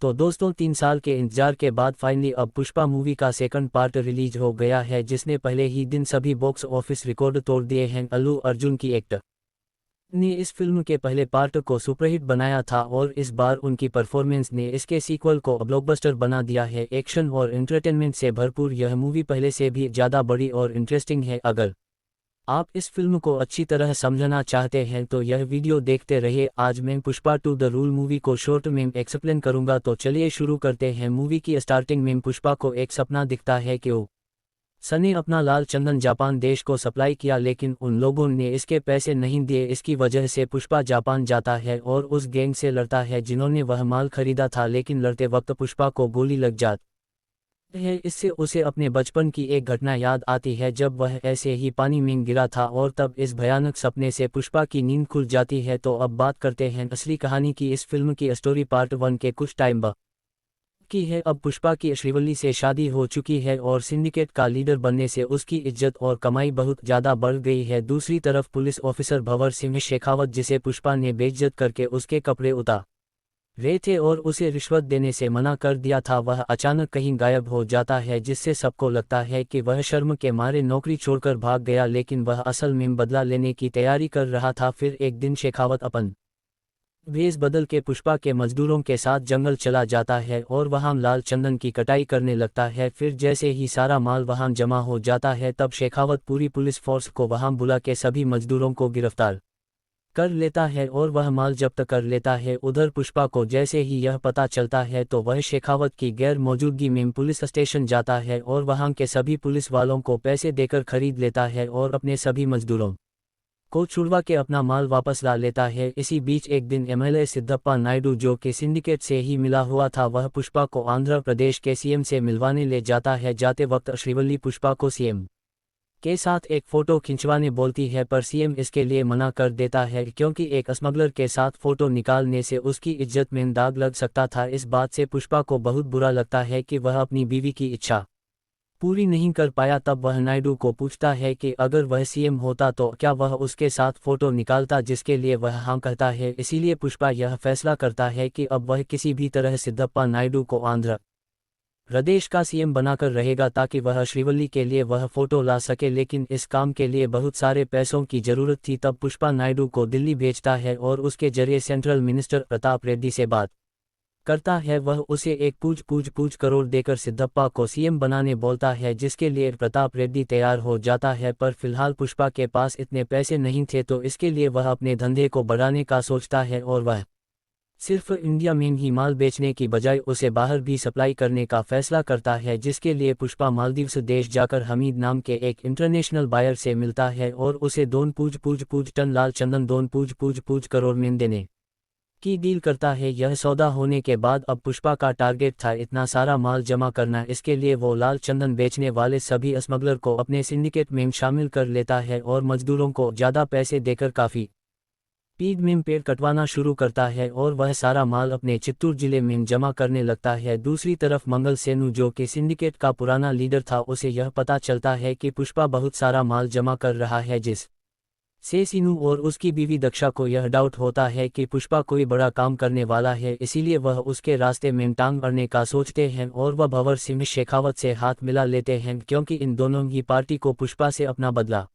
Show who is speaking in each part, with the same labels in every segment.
Speaker 1: तो दोस्तों 3 साल के इंतजार के बाद फाइनली अब पुष्पा मूवी का सेकंड पार्ट रिलीज हो गया है, जिसने पहले ही दिन सभी बॉक्स ऑफिस रिकॉर्ड तोड़ दिए हैं। अल्लू अर्जुन की एक्टर ने इस फिल्म के पहले पार्ट को सुपरहिट बनाया था और इस बार उनकी परफॉर्मेंस ने इसके सीक्वल को ब्लॉकबस्टर बना दिया है। एक्शन और एंटरटेनमेंट से भरपूर यह मूवी पहले से भी ज़्यादा बड़ी और इंटरेस्टिंग है। अगर आप इस फिल्म को अच्छी तरह समझना चाहते हैं तो यह वीडियो देखते रहिए। आज मैं पुष्पा 2 द रूल मूवी को शॉर्ट में एक्सप्लेन करूंगा, तो चलिए शुरू करते हैं। मूवी की स्टार्टिंग में पुष्पा को एक सपना दिखता है कि वो सनी अपना लाल चंदन जापान देश को सप्लाई किया, लेकिन उन लोगों ने इसके पैसे नहीं दिए। इसकी वजह से पुष्पा जापान जाता है और उस गैंग से लड़ता है जिन्होंने वह माल खरीदा था, लेकिन लड़ते वक्त पुष्पा को गोली लग जाती है। इससे उसे अपने बचपन की एक घटना याद आती है जब वह ऐसे ही पानी में गिरा था और तब इस भयानक सपने से पुष्पा की नींद खुल जाती है। तो अब बात करते हैं असली कहानी की। इस फिल्म की स्टोरी पार्ट 1 के कुछ टाइम बाद की है। अब पुष्पा की श्रीवल्ली से शादी हो चुकी है और सिंडिकेट का लीडर बनने से उसकी इज्जत और कमाई बहुत ज़्यादा बढ़ गई है। दूसरी तरफ पुलिस ऑफिसर भंवर सिंह शेखावत, जिसे पुष्पा ने बेइज्जत करके उसके कपड़े उतार रहे थे और उसे रिश्वत देने से मना कर दिया था, वह अचानक कहीं गायब हो जाता है, जिससे सबको लगता है कि वह शर्म के मारे नौकरी छोड़कर भाग गया, लेकिन वह असल में बदला लेने की तैयारी कर रहा था। फिर एक दिन शेखावत अपन भेष बदल के पुष्पा के मजदूरों के साथ जंगल चला जाता है और वहां लाल चंदन की कटाई करने लगता है। फिर जैसे ही सारा माल वहां जमा हो जाता है, तब शेखावत पूरी पुलिस फोर्स को वहां बुला के सभी मजदूरों को गिरफ्तार कर लेता है और वह माल जब्त कर लेता है। उधर पुष्पा को जैसे ही यह पता चलता है तो वह शेखावत की गैर मौजूदगी में पुलिस स्टेशन जाता है और वहां के सभी पुलिस वालों को पैसे देकर खरीद लेता है और अपने सभी मजदूरों को छुड़वा के अपना माल वापस ला लेता है। इसी बीच एक दिन एमएलए सिद्धप्पा नायडू, जो कि सिंडिकेट से ही मिला हुआ था, वह पुष्पा को आंध्र प्रदेश के सीएम से मिलवाने ले जाता है। जाते वक्त श्रीवल्ली पुष्पा को सीएम के साथ एक फ़ोटो खिंचवाने बोलती है, पर सीएम इसके लिए मना कर देता है क्योंकि एक स्मगलर के साथ फ़ोटो निकालने से उसकी इज्जत में दाग लग सकता था। इस बात से पुष्पा को बहुत बुरा लगता है कि वह अपनी बीवी की इच्छा पूरी नहीं कर पाया। तब वह नायडू को पूछता है कि अगर वह सीएम होता तो क्या वह उसके साथ फ़ोटो निकालता, जिसके लिए वह हाँ कहता है। इसीलिए पुष्पा यह फैसला करता है कि अब वह किसी भी तरह सिद्धप्पा नायडू को आंध्र प्रदेश का सीएम बनाकर रहेगा, ताकि वह श्रीवल्ली के लिए वह फोटो ला सके। लेकिन इस काम के लिए बहुत सारे पैसों की जरूरत थी। तब पुष्पा नायडू को दिल्ली भेजता है और उसके जरिए सेंट्रल मिनिस्टर प्रताप रेड्डी से बात करता है। वह उसे एक पूछ करोड़ देकर सिद्धप्पा को सीएम बनाने बोलता है, जिसके लिए प्रताप रेड्डी तैयार हो जाता है। पर फिलहाल पुष्पा के पास इतने पैसे नहीं थे, तो इसके लिए वह अपने धंधे को बढ़ाने का सोचता है और वह सिर्फ इंडिया में ही माल बेचने की बजाय उसे बाहर भी सप्लाई करने का फैसला करता है, जिसके लिए पुष्पा मालदीव्स देश जाकर हमीद नाम के एक इंटरनेशनल बायर से मिलता है और उसे 2 टन लाल चंदन 2 करोड़ में देने की डील करता है। यह सौदा होने के बाद अब पुष्पा का टारगेट था इतना सारा माल जमा करना। इसके लिए वो लाल चंदन बेचने वाले सभी स्मगलर को अपने सिंडिकेट में शामिल कर लेता है और मजदूरों को ज़्यादा पैसे देकर काफ़ी स्पीड में पेड़ कटवाना शुरू करता है और वह सारा माल अपने चित्तूर जिले में जमा करने लगता है। दूसरी तरफ मंगल सेनु, जो कि सिंडिकेट का पुराना लीडर था, उसे यह पता चलता है कि पुष्पा बहुत सारा माल जमा कर रहा है, जिस से सीनू और उसकी बीवी दक्षा को यह डाउट होता है कि पुष्पा कोई बड़ा काम करने वाला है। इसीलिए वह उसके रास्ते में टांग अड़ने का सोचते हैं और वह भंवर सिंह शेखावत से हाथ मिला लेते हैं, क्योंकि इन दोनों ही पार्टी को पुष्पा से अपना बदला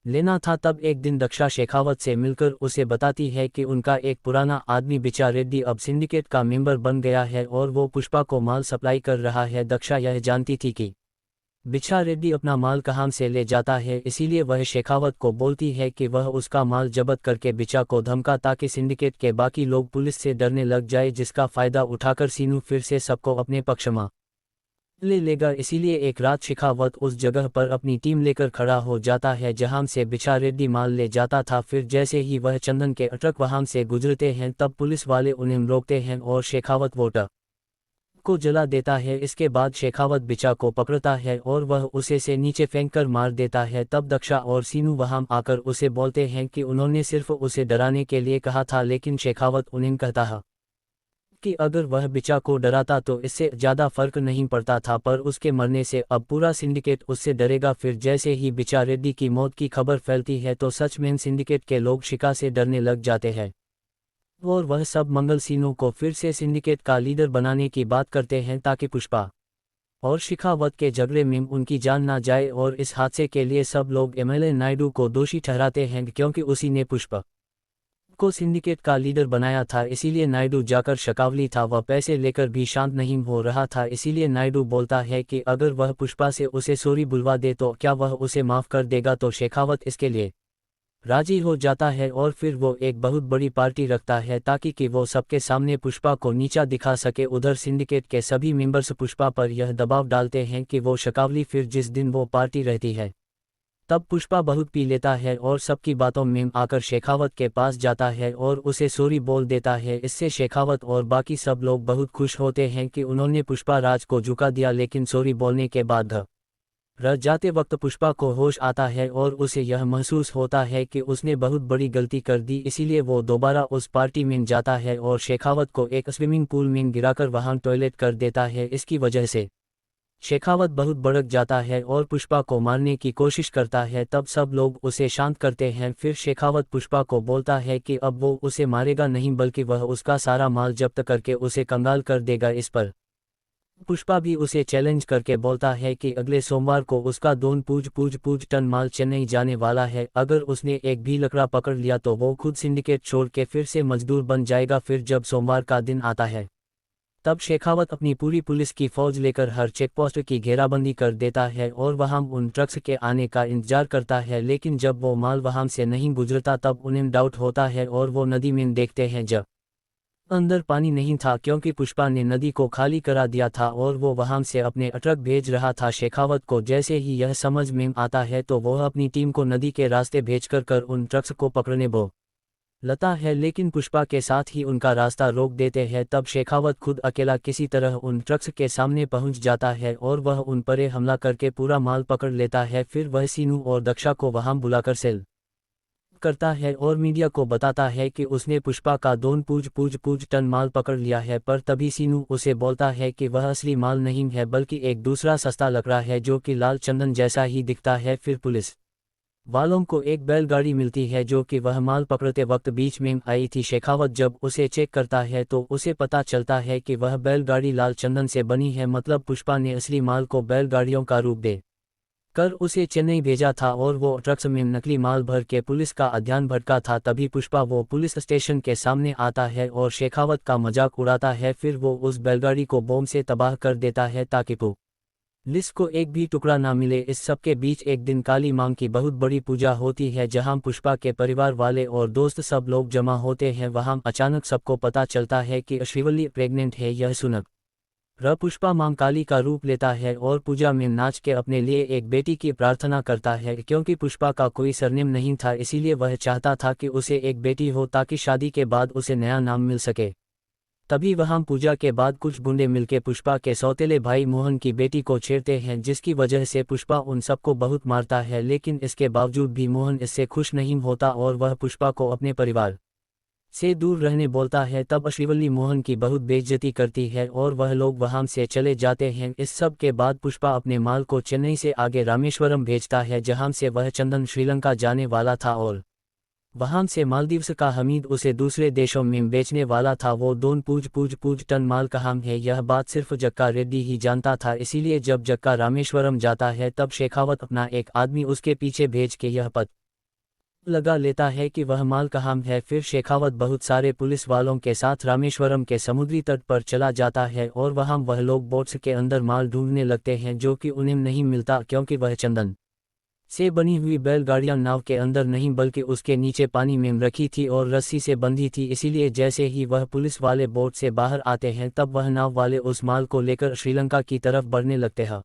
Speaker 1: लेना था। तब एक दिन दक्षा शेखावत से मिलकर उसे बताती है कि उनका एक पुराना आदमी बिचा रेड्डी अब सिंडिकेट का मेंबर बन गया है और वो पुष्पा को माल सप्लाई कर रहा है। दक्षा यह जानती थी कि बिछा रेड्डी अपना माल कहाँ से ले जाता है, इसीलिए वह शेखावत को बोलती है कि वह उसका माल जब्त करके बिचा को धमका, ताकि सिंडिकेट के बाकी लोग पुलिस से डरने लग जाए, जिसका फ़ायदा उठाकर सीनू फिर से सबको अपने पक्ष में ले लेगा। इसीलिए एक रात शेखावत उस जगह पर अपनी टीम लेकर खड़ा हो जाता है जहां से बिछा रेड्डी माल ले जाता था। फिर जैसे ही वह चंदन के ट्रक वहां से गुजरते हैं, तब पुलिस वाले उन्हें रोकते हैं और शेखावत वोटर को जला देता है। इसके बाद शेखावत बिचा को पकड़ता है और वह उसे से नीचे फेंककर मार देता है। तब दक्षा और सीनू वहां आकर उसे बोलते हैं कि उन्होंने सिर्फ उसे डराने के लिए कहा था, लेकिन शेखावत उन्हें कहता है कि अगर वह बिचा को डराता तो इससे ज़्यादा फर्क नहीं पड़ता था, पर उसके मरने से अब पूरा सिंडिकेट उससे डरेगा। फिर जैसे ही बिचा रेड्डी की मौत की खबर फैलती है तो सच में सिंडिकेट के लोग शिका से डरने लग जाते हैं। और वह सब मंगल सीनों को फिर से सिंडिकेट का लीडर बनाने की बात करते हैं ताकि पुष्पा और शेखावत के झगड़े में उनकी जान ना जाए। और इस हादसे के लिए सब लोग एमएलए नायडू को दोषी ठहराते हैं क्योंकि उसी ने पुष्पा को सिंडिकेट का लीडर बनाया था। इसीलिए नायडू जाकर शकावली था, वह पैसे लेकर भी शांत नहीं हो रहा था। इसीलिए नायडू बोलता है कि अगर वह पुष्पा से उसे सॉरी बुलवा दे तो क्या वह उसे माफ़ कर देगा। तो शेखावत इसके लिए राजी हो जाता है और फिर वो एक बहुत बड़ी पार्टी रखता है ताकि कि वो सबके सामने पुष्पा को नीचा दिखा सके। उधर सिंडिकेट के सभी मेंबर्स पुष्पा पर यह दबाव डालते हैं कि वो शकावली फिर जिस दिन वो पार्टी रहती है तब पुष्पा बहुत पी लेता है और सबकी बातों में आकर शेखावत के पास जाता है और उसे सॉरी बोल देता है। इससे शेखावत और बाकी सब लोग बहुत खुश होते हैं कि उन्होंने पुष्पा राज को झुका दिया। लेकिन सॉरी बोलने के बाद रह जाते वक्त पुष्पा को होश आता है और उसे यह महसूस होता है कि उसने बहुत बड़ी गलती कर दी। इसीलिए वो दोबारा उस पार्टी में जाता है और शेखावत को एक स्विमिंग पूल में गिराकर वहां टॉयलेट कर देता है। इसकी वजह से शेखावत बहुत भड़क जाता है और पुष्पा को मारने की कोशिश करता है। तब सब लोग उसे शांत करते हैं। फिर शेखावत पुष्पा को बोलता है कि अब वो उसे मारेगा नहीं बल्कि वह उसका सारा माल जब्त करके उसे कंगाल कर देगा। इस पर पुष्पा भी उसे चैलेंज करके बोलता है कि अगले सोमवार को उसका 2.5 टन माल चेन्नई जाने वाला है। अगर उसने एक भी लकड़ा पकड़ लिया तो वो खुद सिंडिकेट छोड़ के फिर से मजदूर बन जाएगा। फिर जब सोमवार का दिन आता है तब शेखावत अपनी पूरी पुलिस की फौज लेकर हर चेकपोस्ट की घेराबंदी कर देता है और वहां उन ट्रक्स के आने का इंतजार करता है। लेकिन जब वो माल वहां से नहीं गुजरता तब उन्हें डाउट होता है और वो नदी में देखते हैं जब अंदर पानी नहीं था क्योंकि पुष्पा ने नदी को खाली करा दिया था और वो वहां से अपने ट्रक भेज रहा था। शेखावत को जैसे ही यह समझ में आता है तो वह अपनी टीम को नदी के रास्ते भेजकर उन ट्रक्स को पकड़ने लता है, लेकिन पुष्पा के साथ ही उनका रास्ता रोक देते हैं। तब शेखावत खुद अकेला किसी तरह उन ट्रक्स के सामने पहुंच जाता है और वह उन पर हमला करके पूरा माल पकड़ लेता है। फिर वह सीनू और दक्षा को वहां बुलाकर सेल करता है और मीडिया को बताता है कि उसने पुष्पा का 2.5 टन माल पकड़ लिया है। पर तभी सीनू उसे बोलता है कि वह असली माल नहीं है बल्कि एक दूसरा सस्ता लकड़ा है जो कि लाल चंदन जैसा ही दिखता है। फिर पुलिस वालों को एक बैलगाड़ी मिलती है जो कि वह माल पकड़ते वक्त बीच में आई थी। शेखावत जब उसे चेक करता है तो उसे पता चलता है कि वह बैलगाड़ी लाल चंदन से बनी है, मतलब पुष्पा ने असली माल को बैलगाड़ियों का रूप दे कर उसे चेन्नई भेजा था और वो ट्रक्स में नकली माल भर के पुलिस का ध्यान भटका था। तभी पुष्पा वो पुलिस स्टेशन के सामने आता है और शेखावत का मजाक उड़ाता है। फिर वो उस बैलगाड़ी को बम से तबाह कर देता है ताकि पुलिस को एक भी टुकड़ा ना मिले। इस सब के बीच एक दिन काली मां की बहुत बड़ी पूजा होती है जहां पुष्पा के परिवार वाले और दोस्त सब लोग जमा होते हैं। वहां अचानक सबको पता चलता है कि श्रीवल्ली प्रेग्नेंट है। यह सुनकर पुष्पा मां काली का रूप लेता है और पूजा में नाच के अपने लिए एक बेटी की प्रार्थना करता है। क्योंकि पुष्पा का कोई सरनेम नहीं था इसीलिए वह चाहता था कि उसे एक बेटी हो ताकि शादी के बाद उसे नया नाम मिल सके। तभी वहां पूजा के बाद कुछ गुंडे मिलके पुष्पा के सौतेले भाई मोहन की बेटी को छेड़ते हैं जिसकी वजह से पुष्पा उन सबको बहुत मारता है। लेकिन इसके बावजूद भी मोहन इससे खुश नहीं होता और वह पुष्पा को अपने परिवार से दूर रहने बोलता है। तब श्रीवल्ली मोहन की बहुत बेइज्जती करती है और वह लोग वहां से चले जाते हैं। इस सब के बाद पुष्पा अपने माल को चेन्नई से आगे रामेश्वरम भेजता है जहां से वह चंदन श्रीलंका जाने वाला था और वहां से मालदीव्स का हमीद उसे दूसरे देशों में बेचने वाला था। वो 2.5 टन माल कहाँ है यह बात सिर्फ जक्का रेड्डी ही जानता था। इसीलिए जब जक्का रामेश्वरम जाता है तब शेखावत अपना एक आदमी उसके पीछे भेज के यह पता लगा लेता है कि वह माल कहाँ है। फिर शेखावत बहुत सारे पुलिस वालों के साथ रामेश्वरम के समुद्री तट पर चला जाता है और वहां वह लोग बोट्स के अंदर माल ढूंढने लगते हैं जो कि उन्हें नहीं मिलता क्योंकि वह चंदन से बनी हुई बैलगाड़ियां नाव के अंदर नहीं बल्कि उसके नीचे पानी में रखी थी और रस्सी से बंधी थी। इसीलिए जैसे ही वह पुलिस वाले बोट से बाहर आते हैं तब वह नाव वाले उस माल को लेकर श्रीलंका की तरफ बढ़ने लगते हैं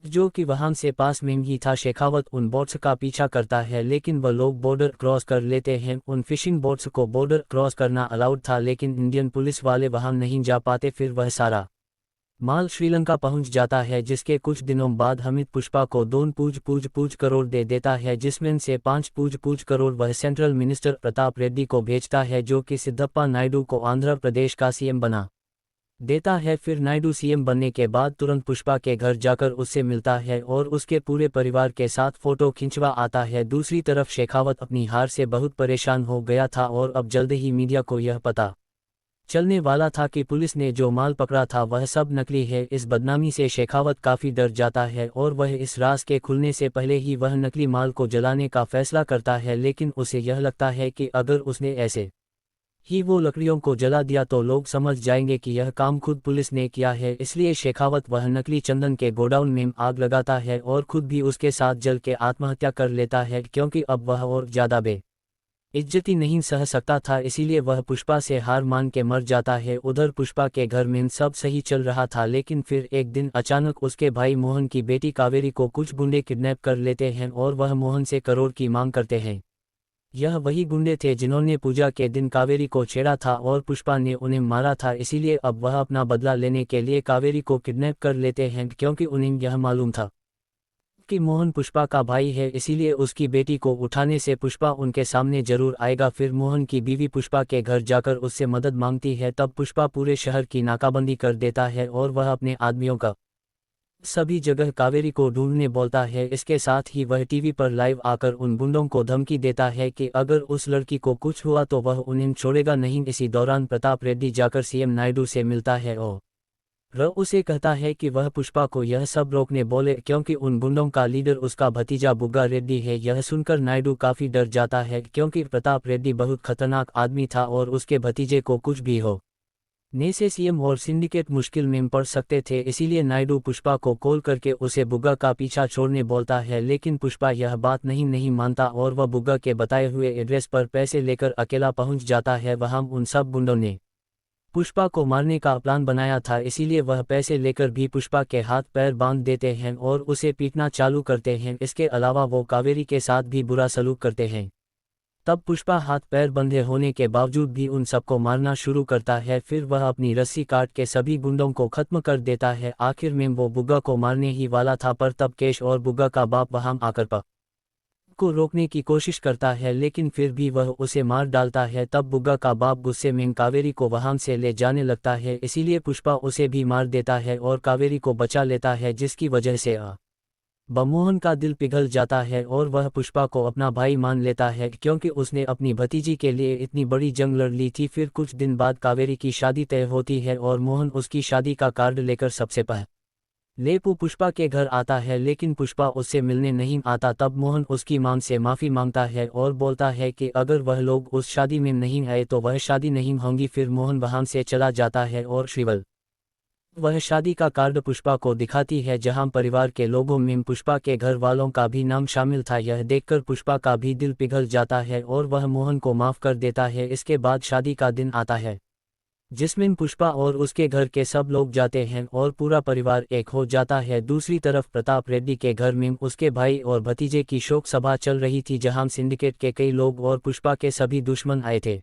Speaker 1: जो कि वहां से पास में ही था। शेखावत उन बोट्स का पीछा करता है लेकिन वह लोग बॉर्डर क्रॉस कर लेते हैं। उन फिशिंग बोट्स को बॉर्डर क्रॉस करना अलाउड था लेकिन इंडियन पुलिस वाले वहां नहीं जा पाते। फिर वह सारा माल श्रीलंका पहुंच जाता है जिसके कुछ दिनों बाद हमिद पुष्पा को 2.5 करोड़ दे देता है जिसमें से 5.5 करोड़ वह सेंट्रल मिनिस्टर प्रताप रेड्डी को भेजता है जो कि सिद्धप्पा नायडू को आंध्र प्रदेश का सीएम बना देता है। फिर नायडू सीएम बनने के बाद तुरंत पुष्पा के घर जाकर उससे मिलता है और उसके पूरे परिवार के साथ फोटो खिंचवा आता है। दूसरी तरफ शेखावत अपनी हार से बहुत परेशान हो गया था और अब जल्द ही मीडिया को यह पता चलने वाला था कि पुलिस ने जो माल पकड़ा था वह सब नकली है। इस बदनामी से शेखावत काफ़ी डर जाता है और वह इस राज के खुलने से पहले ही वह नकली माल को जलाने का फैसला करता है, लेकिन उसे यह लगता है कि अगर उसने ऐसे ही वो लकड़ियों को जला दिया तो लोग समझ जाएंगे कि यह काम खुद पुलिस ने किया है। इसलिए शेखावत वह नकली चंदन के गोडाउन में आग लगाता है और खुद भी उसके साथ जल के आत्महत्या कर लेता है, क्योंकि अब वह और ज़्यादा बेइज्जती नहीं सह सकता था। इसीलिए वह पुष्पा से हार मान के मर जाता है। उधर पुष्पा के घर में सब सही चल रहा था, लेकिन फिर एक दिन अचानक उसके भाई मोहन की बेटी कावेरी को कुछ गुंडे किडनैप कर लेते हैं और वह मोहन से करोड़ की मांग करते हैं। यह वही गुंडे थे जिन्होंने पूजा के दिन कावेरी को छेड़ा था और पुष्पा ने उन्हें मारा था। इसीलिए अब वह अपना बदला लेने के लिए कावेरी को किडनैप कर लेते हैं, क्योंकि उन्हें यह मालूम था कि मोहन पुष्पा का भाई है। इसीलिए उसकी बेटी को उठाने से पुष्पा उनके सामने जरूर आएगा। फिर मोहन की बीवी पुष्पा के घर जाकर उससे मदद मांगती है। तब पुष्पा पूरे शहर की नाकाबंदी कर देता है और वह अपने आदमियों का सभी जगह कावेरी को ढूंढने बोलता है। इसके साथ ही वह टीवी पर लाइव आकर उन गुंडों को धमकी देता है कि अगर उस लड़की को कुछ हुआ तो वह उन्हें छोड़ेगा नहीं। इसी दौरान प्रताप रेड्डी जाकर सीएम नायडू से मिलता है और उसे कहता है कि वह पुष्पा को यह सब रोकने बोले, क्योंकि उन गुंडों का लीडर उसका भतीजा बुग्गा रेड्डी है। यह सुनकर नायडू काफ़ी डर जाता है, क्योंकि प्रताप रेड्डी बहुत खतरनाक आदमी था और उसके भतीजे को कुछ भी हो ने से सीएम और सिंडिकेट मुश्किल में पड़ सकते थे। इसीलिए नायडू पुष्पा को कॉल करके उसे बुग्गा का पीछा छोड़ने बोलता है, लेकिन पुष्पा यह बात नहीं मानता और वह बुग्गा के बताए हुए एड्रेस पर पैसे लेकर अकेला पहुंच जाता है। वहां उन सब गुंडों ने पुष्पा को मारने का प्लान बनाया था, इसीलिए वह पैसे लेकर भी पुष्पा के हाथ पैर बांध देते हैं और उसे पीटना चालू करते हैं। इसके अलावा वो कावेरी के साथ भी बुरा सलूक करते हैं। तब पुष्पा हाथ पैर बंधे होने के बावजूद भी उन सबको मारना शुरू करता है। फिर वह अपनी रस्सी काट के सभी गुंडों को खत्म कर देता है। आखिर में वो बुग्गा को मारने ही वाला था, पर तब केश और बुग्गा का बाप वहां आकर को रोकने की कोशिश करता है, लेकिन फिर भी वह उसे मार डालता है। तब बुग्गा का बाप गुस्से में कावेरी को वहां से ले जाने लगता है, इसीलिए पुष्पा उसे भी मार देता है और कावेरी को बचा लेता है, जिसकी वजह से मोहन का दिल पिघल जाता है और वह पुष्पा को अपना भाई मान लेता है, क्योंकि उसने अपनी भतीजी के लिए इतनी बड़ी जंग लड़ ली थी। फिर कुछ दिन बाद कावेरी की शादी तय होती है और मोहन उसकी शादी का कार्ड लेकर सबसे पहले पुष्पा के घर आता है, लेकिन पुष्पा उससे मिलने नहीं आता। तब मोहन उसकी मां से माफ़ी मांगता है और बोलता है कि अगर वह लोग उस शादी में नहीं आए तो वह शादी नहीं होगी। फिर मोहन वहां से चला जाता है और श्रीवल वह शादी का कार्ड पुष्पा को दिखाती है, जहां परिवार के लोगों में पुष्पा के घर वालों का भी नाम शामिल था। यह देखकर पुष्पा का भी दिल पिघल जाता है और वह मोहन को माफ़ कर देता है। इसके बाद शादी का दिन आता है, जिसमें पुष्पा और उसके घर के सब लोग जाते हैं और पूरा परिवार एक हो जाता है। दूसरी तरफ प्रताप रेड्डी के घर में उसके भाई और भतीजे की शोक सभा चल रही थी, जहां सिंडिकेट के कई लोग और पुष्पा के सभी दुश्मन आए थे।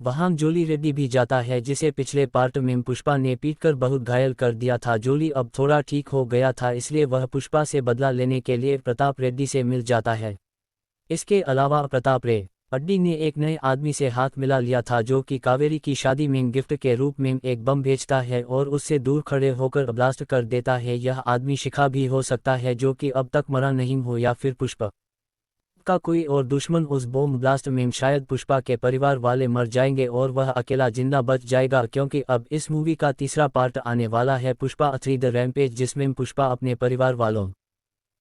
Speaker 1: वहां जोली रेड्डी भी जाता है, जिसे पिछले पार्ट में पुष्पा ने पीटकर बहुत घायल कर दिया था। जोली अब थोड़ा ठीक हो गया था, इसलिए वह पुष्पा से बदला लेने के लिए प्रताप रेड्डी से मिल जाता है। इसके अलावा प्रताप रेड्डी ने एक नए आदमी से हाथ मिला लिया था, जो कि कावेरी की शादी में गिफ्ट के रूप में एक बम भेजता है और उससे दूर खड़े होकर ब्लास्ट कर देता है। यह आदमी शिखा भी हो सकता है, जो कि अब तक मरा नहीं हो, या फिर पुष्पा का कोई और दुश्मन। उस बॉम्ब ब्लास्ट में शायद पुष्पा के परिवार वाले मर जाएंगे और वह अकेला जिंदा बच जाएगा, क्योंकि अब इस मूवी का तीसरा पार्ट आने वाला है, पुष्पा 3 द रैम्पेज, जिसमें पुष्पा अपने परिवार वालों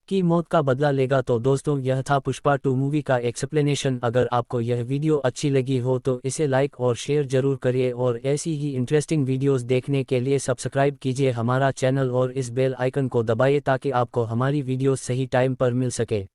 Speaker 1: की मौत का बदला लेगा। तो दोस्तों, यह था पुष्पा 2 मूवी का एक्सप्लेनेशन। अगर आपको यह वीडियो अच्छी लगी हो तो इसे लाइक और शेयर जरूर करिए, और ऐसी ही इंटरेस्टिंग वीडियोस देखने के लिए सब्सक्राइब कीजिए हमारा चैनल और इस बेल आइकन को दबाइए, ताकि आपको हमारी वीडियोस सही टाइम पर मिल सके।